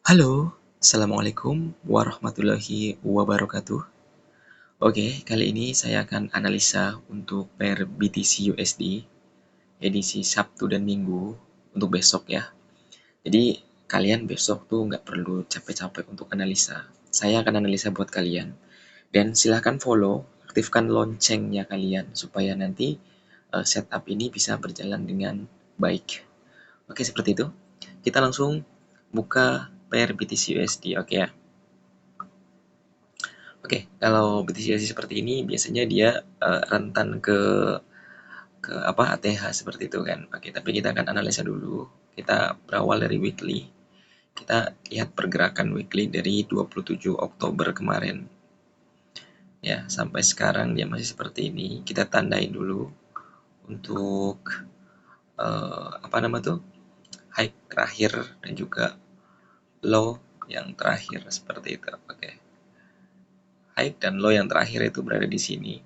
Halo, Assalamualaikum warahmatullahi wabarakatuh. Oke, kali ini saya akan analisa untuk pair BTC USD edisi Sabtu dan Minggu untuk besok ya. Jadi kalian besok tuh nggak perlu capek-capek untuk analisa. Saya akan analisa buat kalian. Dan silahkan follow, aktifkan loncengnya kalian supaya nanti setup ini bisa berjalan dengan baik. Oke, seperti itu. Kita langsung buka pair BTC USD, oke ya. Oke, kalau BTC seperti ini biasanya dia rentan ke apa ATH seperti itu kan. Oke, tapi kita akan analisa dulu. Kita berawal dari weekly. Kita lihat pergerakan weekly dari 27 Oktober kemarin. Ya, sampai sekarang dia masih seperti ini. Kita tandain dulu untuk apa nama tuh? High terakhir dan juga low yang terakhir seperti itu. Oke. High dan low yang terakhir itu berada di sini.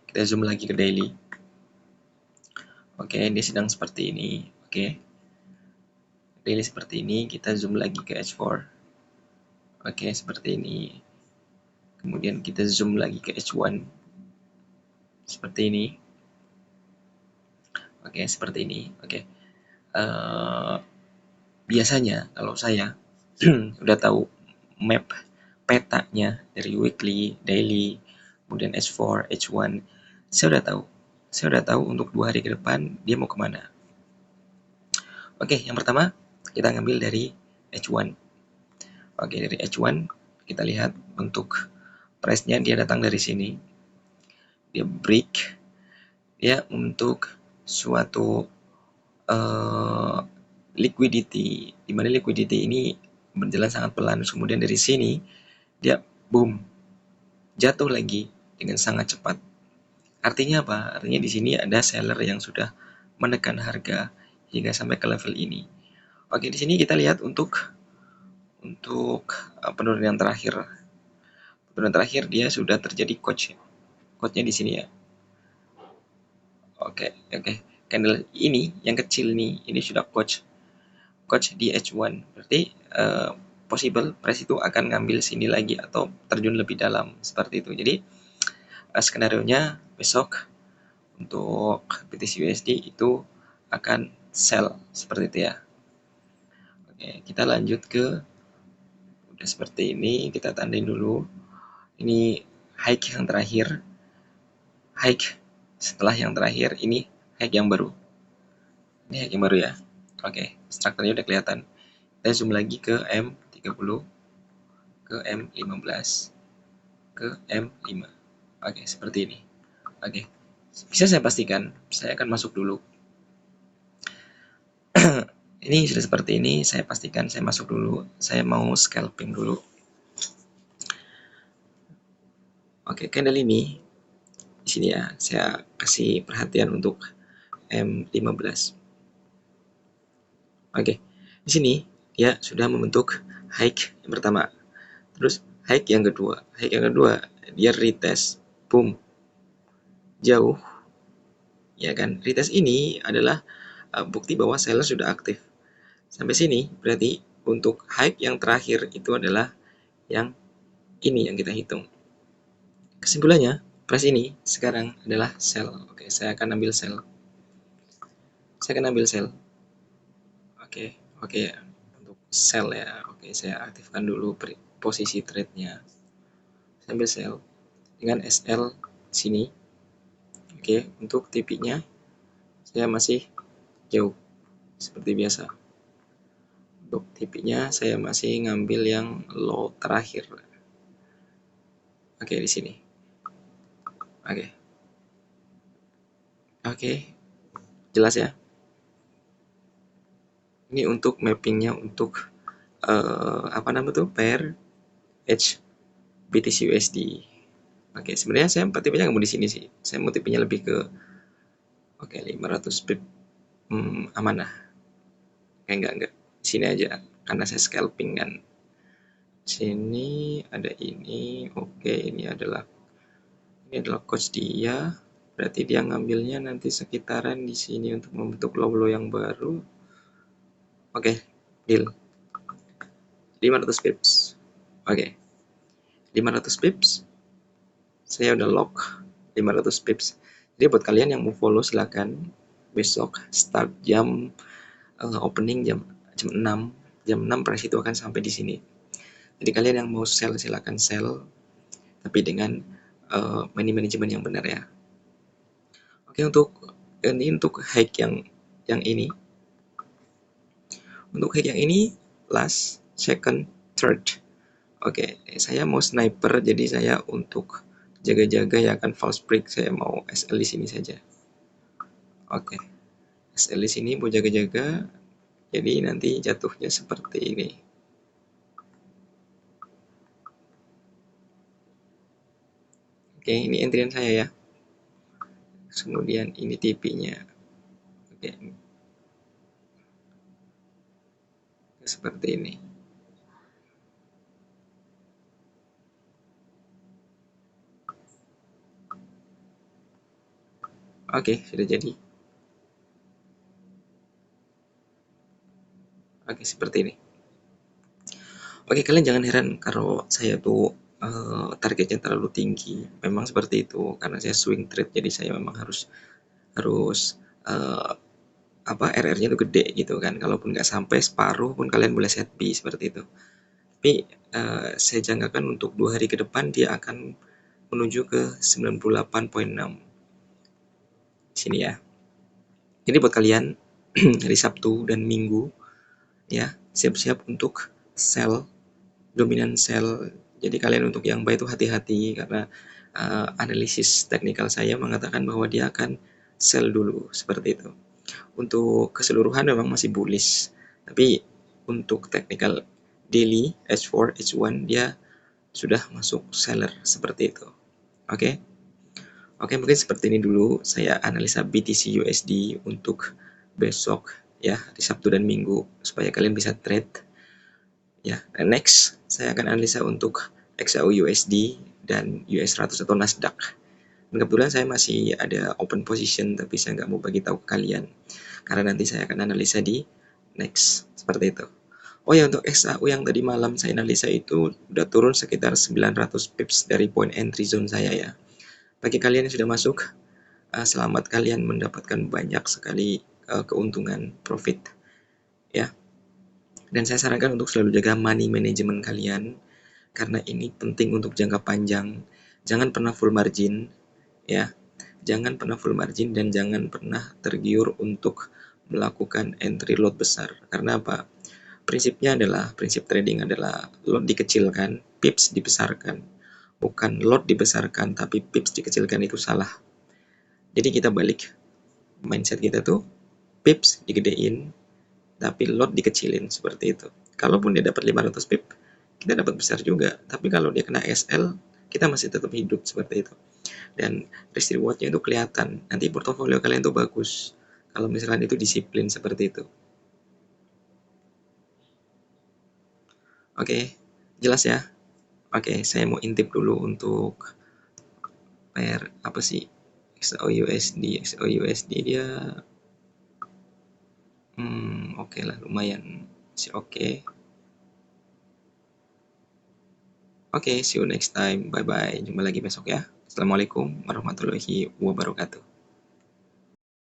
Kita zoom lagi ke daily. Oke, dia sedang seperti ini. Oke, daily seperti ini. Kita zoom lagi ke H4. Oke, seperti ini. Kemudian kita zoom lagi ke H1. Seperti ini. Oke, seperti ini. Oke. Biasanya kalau saya udah tahu map petanya dari weekly, daily, kemudian H4, H1, saya udah tahu. Saya udah tahu untuk 2 hari ke depan dia mau kemana. Oke, yang pertama kita ngambil dari H1. Oke, dari H1 kita lihat untuk price-nya dia datang dari sini. Dia break dia untuk suatu liquidity, di mana liquidity ini berjalan sangat pelan. Kemudian dari sini dia boom jatuh lagi dengan sangat cepat. Artinya apa? Artinya di sini ada seller yang sudah menekan harga hingga sampai ke level ini. Oke, di sini kita lihat untuk penurunan terakhir. Penurunan terakhir dia sudah terjadi coach-nya di sini ya. Oke. Candle ini yang kecil nih, ini sudah coach di H1. Berarti possible price itu akan ngambil sini lagi atau terjun lebih dalam seperti itu. Jadi skenario-nya besok untuk BTC USD itu akan sell seperti itu ya. Oke, kita lanjut ke udah seperti ini, kita tandain dulu. Ini high yang terakhir. High setelah yang terakhir ini high yang baru. Ini high yang baru ya. Oke, strukturnya udah kelihatan. Kita zoom lagi ke M30, ke M15, ke M5. Oke, seperti ini. Oke, bisa saya pastikan, saya akan masuk dulu. Ini sudah seperti ini, saya pastikan saya masuk dulu. Saya mau scalping dulu. Oke, candle ini di sini ya, saya kasih perhatian untuk M15. Oke, di sini dia sudah membentuk high yang pertama. Terus high yang kedua. High yang kedua dia retest, boom, jauh. Ya kan, retest ini adalah bukti bahwa seller sudah aktif. Sampai sini berarti untuk high yang terakhir itu adalah yang ini yang kita hitung. Kesimpulannya, price ini sekarang adalah sell. Oke, saya akan ambil sell. Oke ya. Untuk sell ya. Oke, saya aktifkan dulu posisi trade-nya. Saya ambil sell dengan SL sini. Oke, untuk TP-nya saya masih jauh seperti biasa. Untuk TP-nya saya masih ngambil yang low terakhir. Oke, di sini. Oke, jelas ya. Ini untuk mappingnya untuk apa nama tuh pair H BTC USD. Oke, sebenarnya saya TP-nya nggak mau di sini sih. Saya mau TP-nya lebih ke 500 pip. Aman lah. Enggak. Di sini aja karena saya scalping kan. Sini ada ini. Oke, ini adalah coach dia. Berarti dia ngambilnya nanti sekitaran di sini untuk membentuk low yang baru. Oke, deal. 500 pips. Oke, 500 pips. Saya udah lock 500 pips. Jadi buat kalian yang mau follow silakan. Besok start jam opening jam 6. Jam 6 price itu akan sampai di sini. Jadi kalian yang mau sell silakan sell, tapi dengan money management yang benar ya. Oke, untuk hack yang ini, untuk hack yang ini last, second, third. Oke, saya mau sniper, jadi saya untuk jaga-jaga ya akan false break, saya mau SL di sini saja. Oke, SL di sini mau jaga-jaga, jadi nanti jatuhnya seperti ini. Oke, ini entrian saya ya. Kemudian ini TP-nya. Oke, seperti ini. Oke, sudah jadi. Oke, seperti ini. Oke, kalian jangan heran kalau saya tuh targetnya terlalu tinggi. Memang seperti itu karena saya swing trade, jadi saya memang harus harus uh, RR-nya tuh gede gitu kan. Kalaupun nggak sampai separuh pun kalian boleh set B seperti itu. Tapi saya jangkakan untuk 2 hari ke depan dia akan menuju ke 98,6 sini ya. Jadi buat kalian hari Sabtu dan Minggu ya siap-siap untuk sell, dominan sell. Jadi kalian untuk yang buy itu hati-hati karena analisis teknikal saya mengatakan bahwa dia akan sell dulu seperti itu. Untuk keseluruhan memang masih bullish, tapi untuk technical daily H4, H1 dia sudah masuk seller seperti itu. Oke. Oke, mungkin seperti ini dulu saya analisa BTC USD untuk besok ya, di Sabtu dan Minggu supaya kalian bisa trade ya. Dan next saya akan analisa untuk XAU USD dan US 100 atau Nasdaq. Dan kebetulan saya masih ada open position tapi saya nggak mau bagi tahu ke kalian karena nanti saya akan analisa di next seperti itu. Oh ya, untuk XAU yang tadi malam saya analisa itu udah turun sekitar 900 pips dari point entry zone saya ya. Bagi kalian yang sudah masuk, selamat kalian mendapatkan banyak sekali keuntungan profit ya. Dan saya sarankan untuk selalu jaga money management kalian karena ini penting untuk jangka panjang. Jangan pernah full margin ya. Jangan pernah full margin dan jangan pernah tergiur untuk melakukan entry lot besar. Karena apa? Prinsip trading adalah lot dikecilkan, pips dibesarkan. Bukan lot dibesarkan tapi pips dikecilkan, itu salah. Jadi kita balik mindset kita tuh, pips digedein tapi lot dikecilin seperti itu. Kalaupun dia dapat 500 pip, kita dapat besar juga. Tapi kalau dia kena SL, kita masih tetap hidup seperti itu. Dan risk rewardnya itu kelihatan. Nanti portofolio kalian tuh bagus kalau misalkan itu disiplin seperti itu. Oke, jelas ya? Oke, saya mau intip dulu untuk pair apa sih? XAUUSD. XAUUSD dia oke lah, lumayan sih oke. Oke, see you next time. Bye bye. Jumpa lagi besok ya. Assalamualaikum warahmatullahi wabarakatuh.